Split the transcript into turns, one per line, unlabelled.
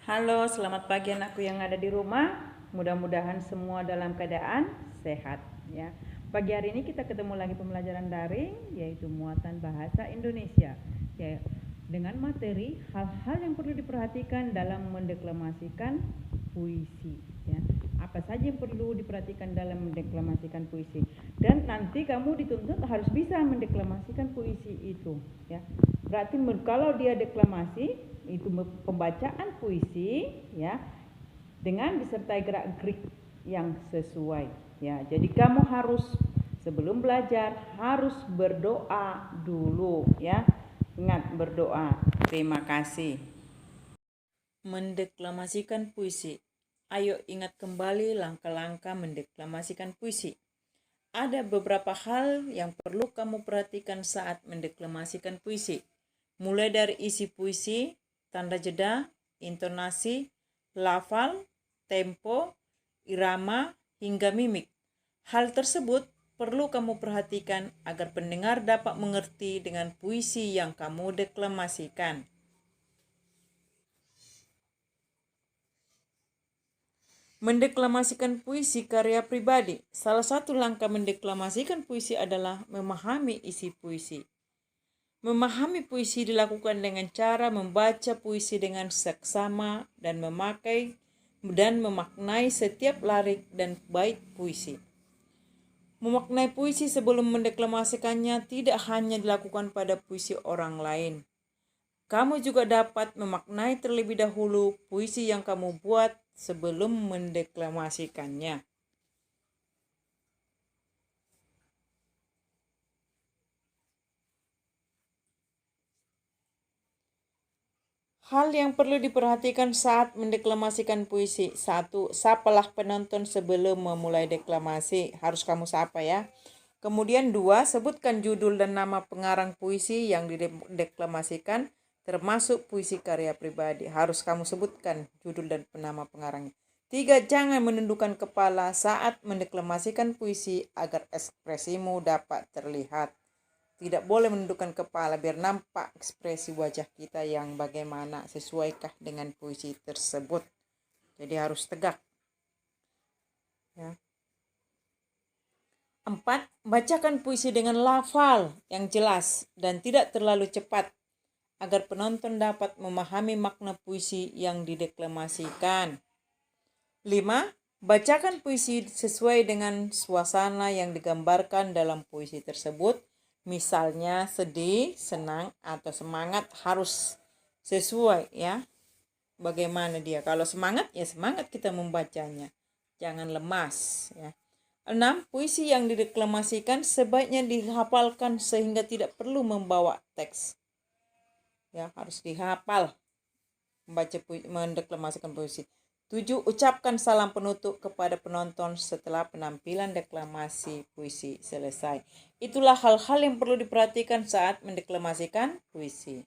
Halo, selamat pagi anakku yang ada di rumah. Mudah-mudahan semua dalam keadaan sehat ya. Pagi hari ini kita ketemu lagi pembelajaran daring yaitu muatan bahasa Indonesia. Ya, dengan materi hal-hal yang perlu diperhatikan dalam mendeklamasikan puisi ya. Apa saja yang perlu diperhatikan dalam mendeklamasikan puisi, dan nanti kamu dituntut harus bisa mendeklamasikan puisi itu ya. Berarti kalau dia deklamasi itu pembacaan puisi ya, dengan disertai gerak-gerik yang sesuai ya. Jadi kamu harus sebelum belajar harus berdoa dulu ya. Ingat berdoa. Terima kasih. Mendeklamasikan puisi. Ayo ingat kembali langkah-langkah mendeklamasikan puisi. Ada beberapa hal yang perlu kamu perhatikan saat mendeklamasikan puisi. Mulai dari isi puisi, tanda jeda, intonasi, lafal, tempo, irama, hingga mimik. Hal tersebut perlu kamu perhatikan agar pendengar dapat mengerti dengan puisi yang kamu deklamasikan. Mendeklamasikan puisi karya pribadi. Salah satu langkah mendeklamasikan puisi adalah memahami isi puisi. Memahami puisi dilakukan dengan cara membaca puisi dengan seksama dan memaknai setiap lirik dan bait puisi. Memaknai puisi sebelum mendeklamasikannya tidak hanya dilakukan pada puisi orang lain. Kamu juga dapat memaknai terlebih dahulu puisi yang kamu buat sebelum mendeklamasikannya. Hal yang perlu diperhatikan saat mendeklamasikan puisi. 1. Sapalah penonton sebelum memulai deklamasi. Harus kamu sapa ya. Kemudian 2. Sebutkan judul dan nama pengarang puisi yang dideklamasikan, termasuk puisi karya pribadi. Harus kamu sebutkan judul dan nama pengarangnya. 3. Jangan menundukkan kepala saat mendeklamasikan puisi agar ekspresimu dapat terlihat. Tidak boleh menundukkan kepala biar nampak ekspresi wajah kita yang bagaimana, sesuaikah dengan puisi tersebut. Jadi harus tegak. Ya. 4. Bacakan puisi dengan lafal yang jelas dan tidak terlalu cepat agar penonton dapat memahami makna puisi yang dideklamasikan. 5. Bacakan puisi sesuai dengan suasana yang digambarkan dalam puisi tersebut. Misalnya sedih, senang, atau semangat, harus sesuai ya. Bagaimana dia? Kalau semangat, ya semangat kita membacanya. Jangan lemas ya. 6. Puisi yang dideklamasikan sebaiknya dihafalkan sehingga tidak perlu membawa teks. Ya, harus dihafal mendeklamasikan puisi. 7. Ucapkan salam penutup kepada penonton setelah penampilan deklamasi puisi selesai. Itulah hal-hal yang perlu diperhatikan saat mendeklamasikan puisi.